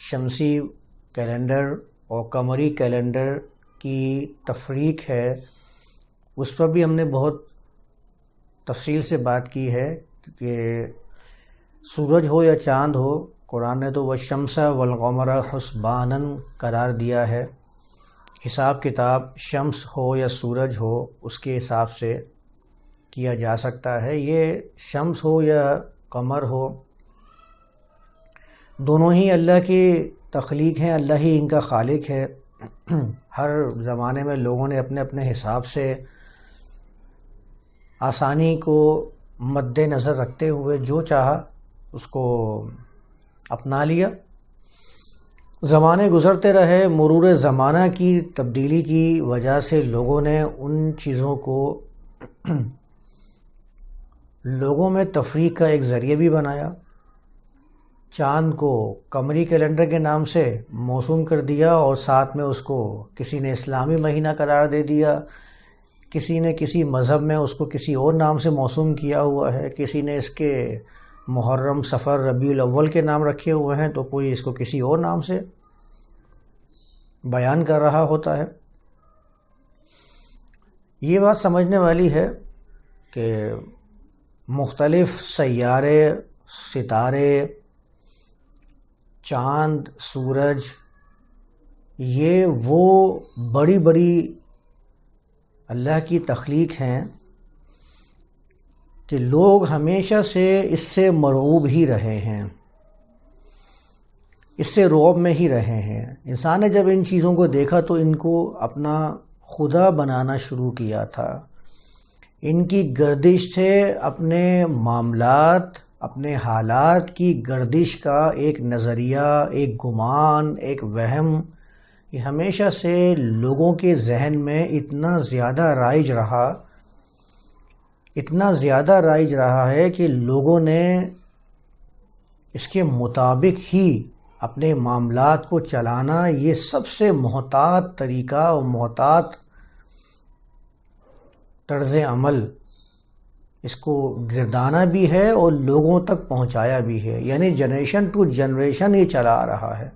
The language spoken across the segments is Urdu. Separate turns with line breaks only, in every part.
شمسی کیلنڈر اور قمری کیلنڈر کی تفریق ہے، اس پر بھی ہم نے بہت تفصیل سے بات کی ہے کہ سورج ہو یا چاند ہو، قرآن نے تو والشمس والقمر حسبانا قرار دیا ہے۔ حساب کتاب شمس ہو یا سورج ہو اس کے حساب سے کیا جا سکتا ہے۔ یہ شمس ہو یا قمر ہو، دونوں ہی اللہ کی تخلیق ہیں، اللہ ہی ان کا خالق ہے۔ ہر زمانے میں لوگوں نے اپنے اپنے حساب سے آسانی کو مد نظر رکھتے ہوئے جو چاہا اس کو اپنا لیا۔ زمانے گزرتے رہے، مرور زمانہ کی تبدیلی کی وجہ سے لوگوں نے ان چیزوں کو لوگوں میں تفریق کا ایک ذریعہ بھی بنایا۔ چاند کو قمری کیلنڈر کے نام سے موسوم کر دیا اور ساتھ میں اس کو کسی نے اسلامی مہینہ قرار دے دیا، کسی نے کسی مذہب میں اس کو کسی اور نام سے موسوم کیا ہوا ہے، کسی نے اس کے محرم، صفر، ربیع الاول کے نام رکھے ہوئے ہیں، تو کوئی اس کو کسی اور نام سے بیان کر رہا ہوتا ہے۔ یہ بات سمجھنے والی ہے کہ مختلف سیارے، ستارے، چاند، سورج، یہ وہ بڑی بڑی اللہ کی تخلیق ہیں کہ لوگ ہمیشہ سے اس سے مرعوب ہی رہے ہیں، اس سے رعب میں ہی رہے ہیں۔ انسان نے جب ان چیزوں کو دیکھا تو ان کو اپنا خدا بنانا شروع کیا تھا۔ ان کی گردش سے اپنے معاملات، اپنے حالات کی گردش کا ایک نظریہ، ایک گمان، ایک وہم، یہ ہمیشہ سے لوگوں کے ذہن میں اتنا زیادہ رائج رہا ہے کہ لوگوں نے اس کے مطابق ہی اپنے معاملات کو چلانا یہ سب سے محتاط طریقہ اور محتاط طرز عمل اس کو گردانا بھی ہے اور لوگوں تک پہنچایا بھی ہے، یعنی جنریشن ٹو جنریشن یہ چلا آ رہا ہے۔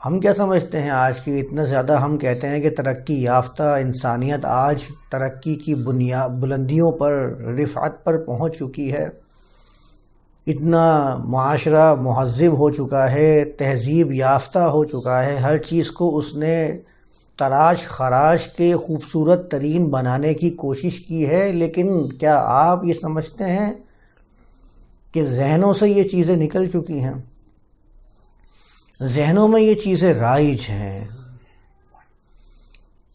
ہم کیا سمجھتے ہیں آج کی اتنا زیادہ ہم کہتے ہیں کہ ترقی یافتہ انسانیت آج ترقی کی بلندیوں پر، رفعت پر پہنچ چکی ہے، اتنا معاشرہ مہذب ہو چکا ہے، تہذیب یافتہ ہو چکا ہے، ہر چیز کو اس نے تراش خراش کے خوبصورت ترین بنانے کی کوشش کی ہے، لیکن کیا آپ یہ سمجھتے ہیں کہ ذہنوں سے یہ چیزیں نکل چکی ہیں؟ ذہنوں میں یہ چیزیں رائج ہیں،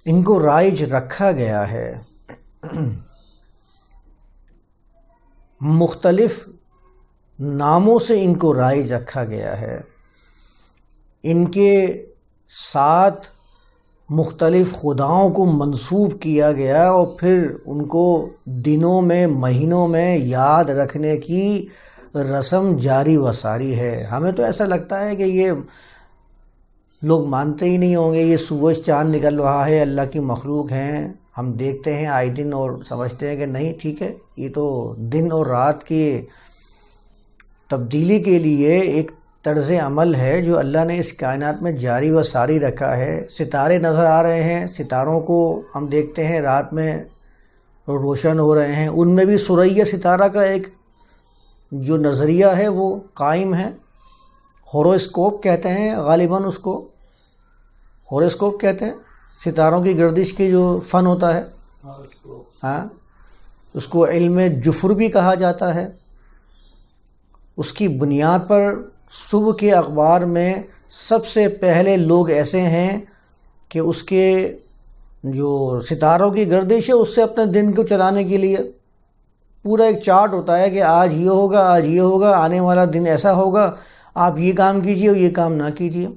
ان کو رائج رکھا گیا ہے۔ مختلف ناموں سے ان کو رائج رکھا گیا ہے، ان کے ساتھ مختلف خداؤں کو منسوب کیا گیا اور پھر ان کو دنوں میں، مہینوں میں یاد رکھنے کی رسم جاری و ساری ہے۔ ہمیں تو ایسا لگتا ہے کہ یہ لوگ مانتے ہی نہیں ہوں گے، یہ سورج چاند نکل رہا ہے، اللہ کی مخلوق ہیں، ہم دیکھتے ہیں آئے دن اور سمجھتے ہیں کہ نہیں ٹھیک ہے، یہ تو دن اور رات کی تبدیلی کے لیے ایک طرز عمل ہے جو اللہ نے اس کائنات میں جاری و ساری رکھا ہے۔ ستارے نظر آ رہے ہیں، ستاروں کو ہم دیکھتے ہیں رات میں روشن ہو رہے ہیں، ان میں بھی ثریا ستارہ کا ایک جو نظریہ ہے وہ قائم ہے۔ ہوروسکوپ کہتے ہیں غالباً، اس کو ہوروسکوپ کہتے ہیں، ستاروں کی گردش کی جو فن ہوتا ہے، ہاں، اس کو علم جفر بھی کہا جاتا ہے۔ اس کی بنیاد پر صبح کے اخبار میں سب سے پہلے لوگ ایسے ہیں کہ اس کے جو ستاروں کی گردش ہے اس سے اپنے دن کو چلانے کے لیے پورا ایک چارٹ ہوتا ہے کہ آج یہ ہوگا، آج یہ ہوگا، آنے والا دن ایسا ہوگا، آپ یہ کام کیجئے اور یہ کام نہ کیجئے۔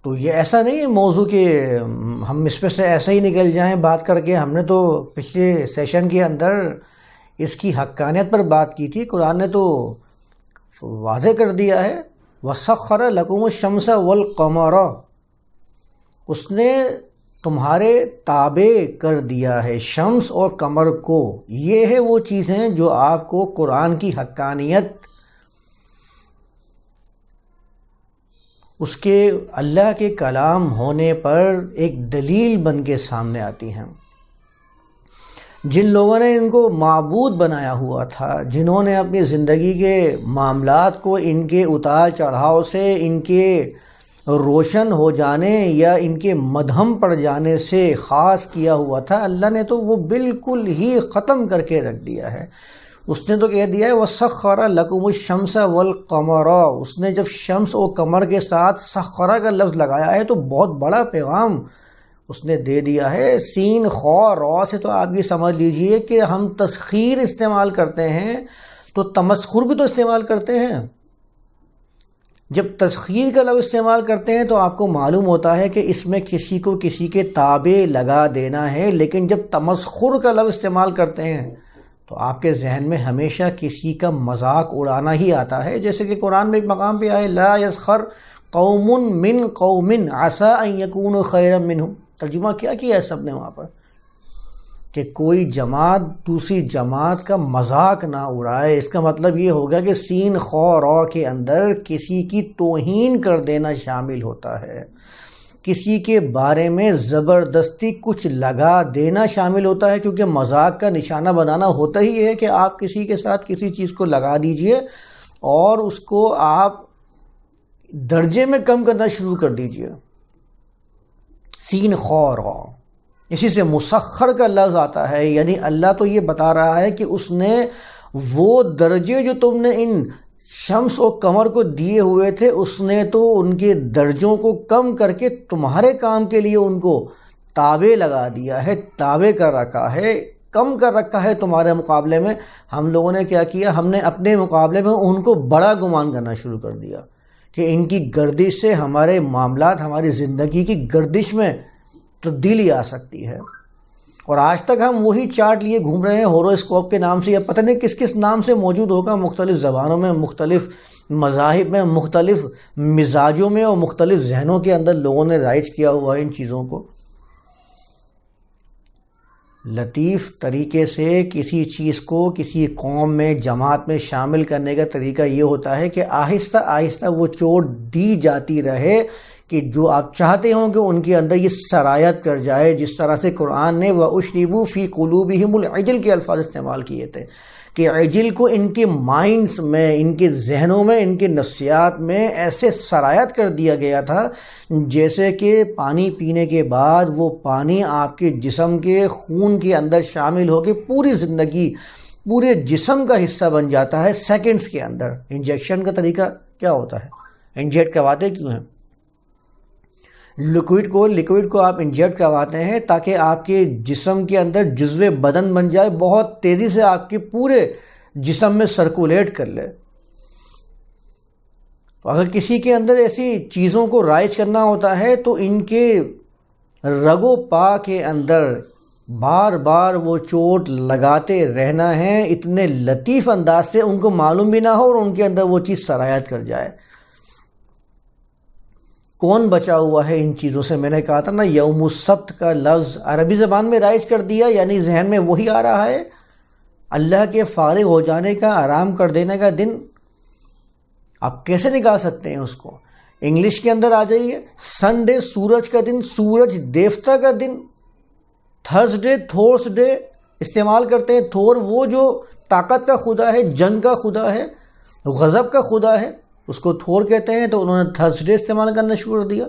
تو یہ ایسا نہیں ہے موضوع کہ ہم اس پہ سے ایسا ہی نکل جائیں بات کر کے۔ ہم نے تو پچھلے سیشن کے اندر اس کی حقانیت پر بات کی تھی۔ قرآن نے تو واضح کر دیا ہے، وَسَخَّرَ لَكُمُ الشَّمْسَ وَالْقَمَرَ، اس نے تمہارے تابع کر دیا ہے شمس اور قمر کو۔ یہ ہے وہ چیزیں جو آپ کو قرآن کی حقانیت اس کے اللہ کے کلام ہونے پر ایک دلیل بن کے سامنے آتی ہیں۔ جن لوگوں نے ان کو معبود بنایا ہوا تھا، جنہوں نے اپنی زندگی کے معاملات کو ان کے اتار چڑھاؤ سے، ان کے روشن ہو جانے یا ان کے مدھم پڑ جانے سے خاص کیا ہوا تھا، اللہ نے تو وہ بالکل ہی ختم کر کے رکھ دیا ہے۔ اس نے تو کہہ دیا ہے وَسَخَّرَ لَكُمُ الشَّمْسَ وَالْقَمَرَ، اس نے جب شمس و قمر کے ساتھ سخرہ کا لفظ لگایا ہے تو بہت بڑا پیغام اس نے دے دیا ہے۔ سین خا را سے تو آپ یہ سمجھ لیجئے کہ ہم تسخیر استعمال کرتے ہیں تو تمسخر بھی تو استعمال کرتے ہیں۔ جب تسخیر کا لفظ استعمال کرتے ہیں تو آپ کو معلوم ہوتا ہے کہ اس میں کسی کو کسی کے تابع لگا دینا ہے، لیکن جب تمسخر کا لفظ استعمال کرتے ہیں تو آپ کے ذہن میں ہمیشہ کسی کا مذاق اڑانا ہی آتا ہے۔ جیسے کہ قرآن میں ایک مقام پہ آئے لا یسخر قوم من قوم عسى ان يكونوا خیرا منهم، ترجمہ کیا ہے سب نے وہاں پر کہ کوئی جماعت دوسری جماعت کا مذاق نہ اڑائے۔ اس کا مطلب یہ ہوگا کہ سین خا را کے اندر کسی کی توہین کر دینا شامل ہوتا ہے، کسی کے بارے میں زبردستی کچھ لگا دینا شامل ہوتا ہے، کیونکہ مذاق کا نشانہ بنانا ہوتا ہی ہے کہ آپ کسی کے ساتھ کسی چیز کو لگا دیجئے اور اس کو آپ درجے میں کم کرنا شروع کر دیجئے۔ سین خا را، اسی سے مسخر کا لفظ آتا ہے، یعنی اللہ تو یہ بتا رہا ہے کہ اس نے وہ درجے جو تم نے ان شمس و قمر کو دیے ہوئے تھے، اس نے تو ان کے درجوں کو کم کر کے تمہارے کام کے لیے ان کو تابع لگا دیا ہے، تابع کر رکھا ہے، کم کر رکھا ہے تمہارے مقابلے میں۔ ہم لوگوں نے کیا کیا، ہم نے اپنے مقابلے میں ان کو بڑا گمان کرنا شروع کر دیا کہ ان کی گردش سے ہمارے معاملات، ہماری زندگی کی گردش میں تبدیلی آ سکتی ہے۔ اور آج تک ہم وہی چارٹ لیے گھوم رہے ہیں ہوروسکوپ کے نام سے، یا پتہ نہیں کس کس نام سے موجود ہوگا، مختلف زبانوں میں، مختلف مذاہب میں، مختلف مزاجوں میں اور مختلف ذہنوں کے اندر لوگوں نے رائج کیا ہوا ہے ان چیزوں کو۔ لطیف طریقے سے کسی چیز کو کسی قوم میں، جماعت میں شامل کرنے کا طریقہ یہ ہوتا ہے کہ آہستہ آہستہ وہ چوٹ دی جاتی رہے کہ جو آپ چاہتے ہوں کہ ان کے اندر یہ سرایت کر جائے، جس طرح سے قرآن نے وَأُشْرِبُوا فِي قُلُوبِهِمُ الْعِجْلَ کے الفاظ استعمال کیے تھے کہ عجل کو ان کے مائنڈز میں، ان کے ذہنوں میں، ان کے نفسیات میں ایسے سرایت کر دیا گیا تھا جیسے کہ پانی پینے کے بعد وہ پانی آپ کے جسم کے خون کے اندر شامل ہو کے پوری زندگی، پورے جسم کا حصہ بن جاتا ہے سیکنڈز کے اندر۔ انجیکشن کا طریقہ کیا ہوتا ہے؟ انجیکٹ کرواتے کیوں ہیں؟ لکوڈ کو آپ انجیکٹ کرواتے ہیں تاکہ آپ کے جسم کے اندر جزو بدن بن جائے، بہت تیزی سے آپ کے پورے جسم میں سرکولیٹ کر لے۔ اگر کسی کے اندر ایسی چیزوں کو رائج کرنا ہوتا ہے تو ان کے رگ و پا کے اندر بار بار وہ چوٹ لگاتے رہنا ہے، اتنے لطیف انداز سے ان کو معلوم بھی نہ ہو اور ان کے اندر وہ چیز سرایت کر جائے۔ کون بچا ہوا ہے ان چیزوں سے؟ میں نے کہا تھا نا، یوم السبت کا لفظ عربی زبان میں رائج کر دیا، یعنی ذہن میں وہی آ رہا ہے اللہ کے فارغ ہو جانے کا، آرام کر دینے کا دن۔ آپ کیسے نکال سکتے ہیں اس کو؟ انگلش کے اندر آ جائیے، سنڈے سورج کا دن، سورج دیوتا کا دن۔ تھرسڈے، تھورس ڈے استعمال کرتے ہیں۔ تھور وہ جو طاقت کا خدا ہے، جنگ کا خدا ہے، غضب کا خدا ہے، اس کو تھور کہتے ہیں، تو انہوں نے تھرسڈے استعمال کرنا شروع کر دیا۔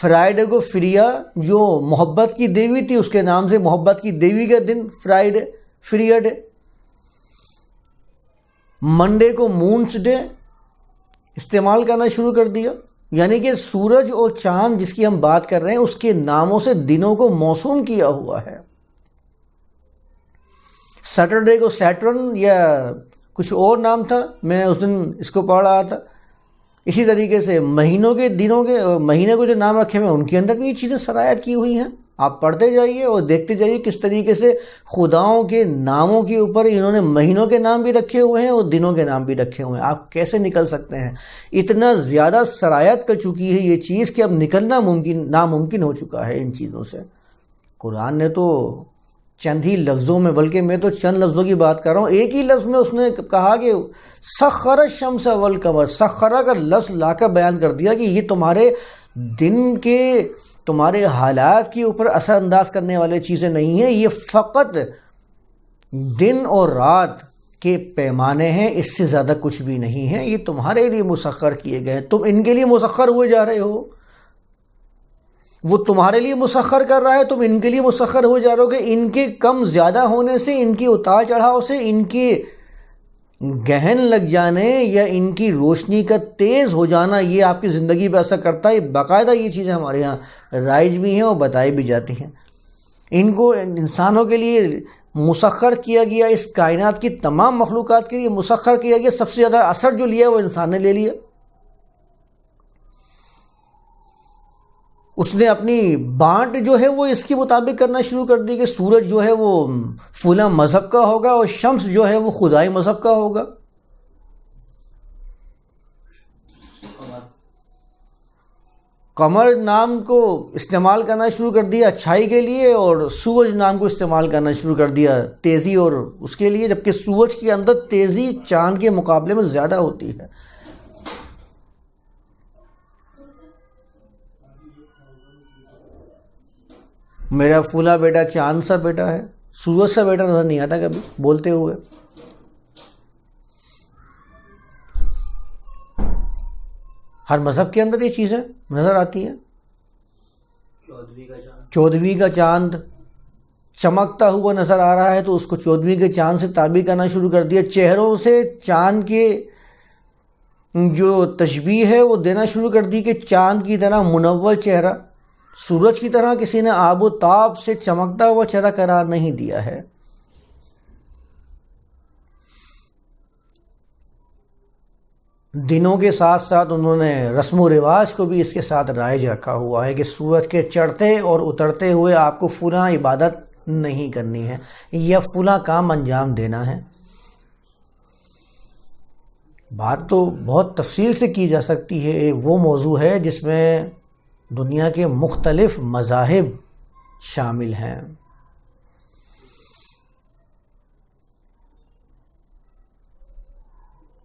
فرائیڈے کو فریا، جو محبت کی دیوی تھی، اس کے نام سے محبت کی دیوی کا دن فرائیڈے، فریا ڈے۔ منڈے کو مونس ڈے استعمال کرنا شروع کر دیا، یعنی کہ سورج اور چاند جس کی ہم بات کر رہے ہیں اس کے ناموں سے دنوں کو موسوم کیا ہوا ہے۔ سیٹرڈے کو سیٹرن یا کچھ اور نام تھا، میں اس دن اس کو پڑھ رہا تھا۔ اسی طریقے سے مہینوں کے دنوں کے، مہینے کو جو نام رکھے ہوئے ان کے اندر بھی یہ چیزیں سرایت کی ہوئی ہیں۔ آپ پڑھتے جائیے اور دیکھتے جائیے کس طریقے سے خداؤں کے ناموں کے اوپر انہوں نے مہینوں کے نام بھی رکھے ہوئے ہیں اور دنوں کے نام بھی رکھے ہوئے ہیں۔ آپ کیسے نکل سکتے ہیں؟ اتنا زیادہ سرایت کر چکی ہے یہ چیز کہ اب نکلنا ناممکن ہو چکا ہے ان چیزوں سے۔ قرآن نے تو چند ہی لفظوں میں، بلکہ میں تو چند لفظوں کی بات کر رہا ہوں، ایک ہی لفظ میں اس نے کہا کہ سخر الشمس والقمر، سخرہ کا لفظ لا کر بیان کر دیا کہ یہ تمہارے دن کے، تمہارے حالات کے اوپر اثر انداز کرنے والے چیزیں نہیں ہیں، یہ فقط دن اور رات کے پیمانے ہیں، اس سے زیادہ کچھ بھی نہیں ہے، یہ تمہارے لیے مسخر کیے گئے ہیں، تم ان کے لیے مسخر ہوئے جا رہے ہو، وہ تمہارے لیے مسخر کر رہا ہے، تم ان کے لیے مسخر ہو جا رہے ہو، کہ ان کے کم زیادہ ہونے سے، ان کے اتار چڑھاؤ سے، ان کے گہن لگ جانے یا ان کی روشنی کا تیز ہو جانا، یہ آپ کی زندگی پہ اثر کرتا ہے۔ باقاعدہ یہ چیزیں ہمارے ہاں رائج بھی ہیں اور بتائی بھی جاتی ہیں۔ ان کو انسانوں کے لیے مسخر کیا گیا، اس کائنات کی تمام مخلوقات کے لیے مسخر کیا گیا، سب سے زیادہ اثر جو لیا وہ انسان نے لے لیا۔ اس نے اپنی بانٹ جو ہے وہ اس کے مطابق کرنا شروع کر دی کہ سورج جو ہے وہ فلاں مذہب کا ہوگا اور شمس جو ہے وہ خدائی مذہب کا ہوگا۔ قمر نام کو استعمال کرنا شروع کر دیا اچھائی کے لیے، اور سورج نام کو استعمال کرنا شروع کر دیا تیزی اور اس کے لیے، جبکہ سورج کے اندر تیزی چاند کے مقابلے میں زیادہ ہوتی ہے۔ میرا فلاں بیٹا چاند سا بیٹا ہے، سورج سا بیٹا نظر نہیں آتا کبھی بولتے ہوئے۔ ہر مذہب کے اندر یہ چیزیں نظر آتی ہیں۔ چودھویں کا چاند چمکتا ہوا نظر آ رہا ہے تو اس کو چودھویں کے چاند سے تعبیر کرنا شروع کر دیا۔ چہروں سے چاند کے جو تشبیہ ہے وہ دینا شروع کر دی کہ چاند کی طرح منور چہرہ، سورج کی طرح کسی نے آب و تاب سے چمکتا ہوا چہرہ قرار نہیں دیا ہے۔ دنوں کے ساتھ ساتھ انہوں نے رسم و رواج کو بھی اس کے ساتھ رائج رکھا ہوا ہے کہ سورج کے چڑھتے اور اترتے ہوئے آپ کو فلاں عبادت نہیں کرنی ہے یا فلاں کام انجام دینا ہے۔ بات تو بہت تفصیل سے کی جا سکتی ہے، وہ موضوع ہے جس میں دنیا کے مختلف مذاہب شامل ہیں۔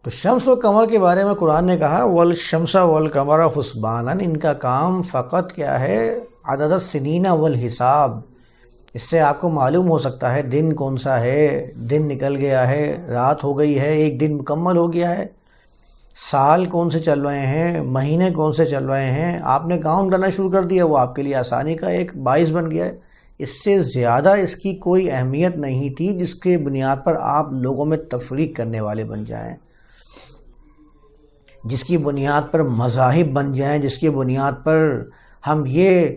تو شمس و قمر کے بارے میں قرآن نے کہا والشمس والقمر حسبانا، ان کا کام فقط کیا ہے؟ عدد السنین والحساب۔ اس سے آپ کو معلوم ہو سکتا ہے دن کون سا ہے، دن نکل گیا ہے، رات ہو گئی ہے، ایک دن مکمل ہو گیا ہے، سال کون سے چل رہے ہیں، مہینے کون سے چل رہے ہیں، آپ نے کاؤنٹ کرنا شروع کر دیا، وہ آپ کے لیے آسانی کا ایک باعث بن گیا ہے۔ اس سے زیادہ اس کی کوئی اہمیت نہیں تھی جس کے بنیاد پر آپ لوگوں میں تفریق کرنے والے بن جائیں، جس کی بنیاد پر مذاہب بن جائیں، جس کی بنیاد پر ہم یہ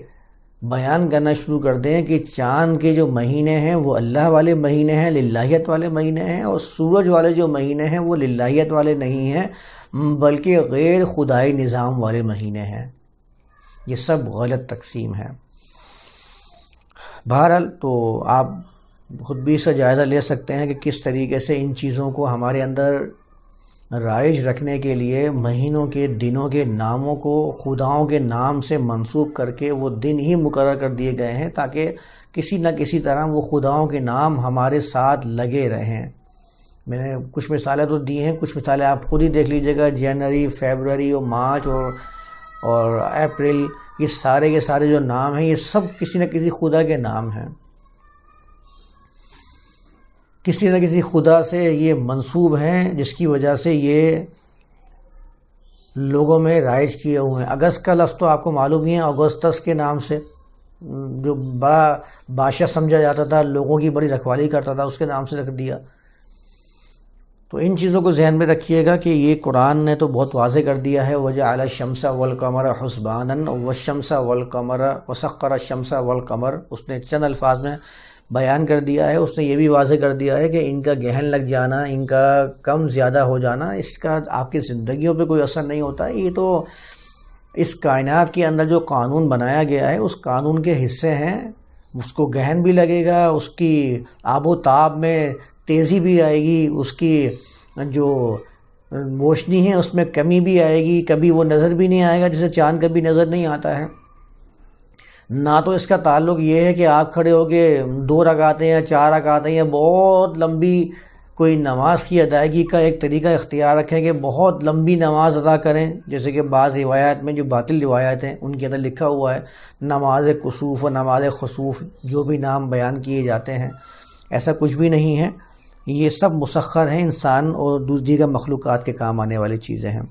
بیان کرنا شروع کر دیں کہ چاند کے جو مہینے ہیں وہ اللہ والے مہینے ہیں، للہیت والے مہینے ہیں، اور سورج والے جو مہینے ہیں وہ للہیت والے نہیں ہیں بلکہ غیر خدائی نظام والے مہینے ہیں۔ یہ سب غلط تقسیم ہے۔ بہرحال تو آپ خود بھی اس کا جائزہ لے سکتے ہیں کہ کس طریقے سے ان چیزوں کو ہمارے اندر رائج رکھنے کے لیے مہینوں کے، دنوں کے ناموں کو خداؤں کے نام سے منسوب کر کے وہ دن ہی مقرر کر دیے گئے ہیں تاکہ کسی نہ کسی طرح وہ خداؤں کے نام ہمارے ساتھ لگے رہیں۔ میں نے کچھ مثالیں تو دی ہیں، کچھ مثالیں آپ خود ہی دیکھ لیجئے گا۔ جنوری، فیبروری اور مارچ اور اپریل، یہ سارے کے سارے جو نام ہیں یہ سب کسی نہ کسی خدا کے نام ہیں، کسی نہ کسی خدا سے یہ منسوب ہیں، جس کی وجہ سے یہ لوگوں میں رائج کیے ہوئے ہیں۔ اگست کا لفظ تو آپ کو معلوم ہی ہے، اگسطس کے نام سے، جو بڑا بادشاہ سمجھا جاتا تھا، لوگوں کی بڑی رکھوالی کرتا تھا، اس کے نام سے رکھ دیا۔ تو ان چیزوں کو ذہن میں رکھیے گا کہ یہ قرآن نے تو بہت واضح کر دیا ہے، وَجَعَلَ الشَّمْسَ وَالْقَمَرَ حُسْبَانًا وَالشَّمْسَ وَالْقَمَرَ وَسَخَّرَ الشَّمْسَ وَالْقَمَرَ، اس نے چند الفاظ میں بیان کر دیا ہے۔ اس نے یہ بھی واضح کر دیا ہے کہ ان کا گہن لگ جانا، ان کا کم زیادہ ہو جانا، اس کا آپ کی زندگیوں پہ کوئی اثر نہیں ہوتا۔ یہ تو اس کائنات کے اندر جو قانون بنایا گیا ہے اس قانون کے حصے ہیں، اس کو گہن بھی لگے گا، اس کی آب و تاب میں تیزی بھی آئے گی، اس کی جو روشنی ہے اس میں کمی بھی آئے گی، کبھی وہ نظر بھی نہیں آئے گا، جسے چاند کبھی نظر نہیں آتا ہے۔ نہ تو اس کا تعلق یہ ہے کہ آپ کھڑے ہو کے 2 رکعتیں یا 4 رکعتیں یا بہت لمبی کوئی نماز کی ادائیگی کا ایک طریقہ اختیار رکھیں کہ بہت لمبی نماز ادا کریں، جیسے کہ بعض روایات میں جو باطل روایات ہیں ان کے اندر لکھا ہوا ہے نماز کسوف و نماز خسوف، جو بھی نام بیان کیے جاتے ہیں، ایسا کچھ بھی نہیں ہے۔ یہ سب مسخر ہیں، انسان اور دیگر مخلوقات کے کام آنے والی چیزیں ہیں۔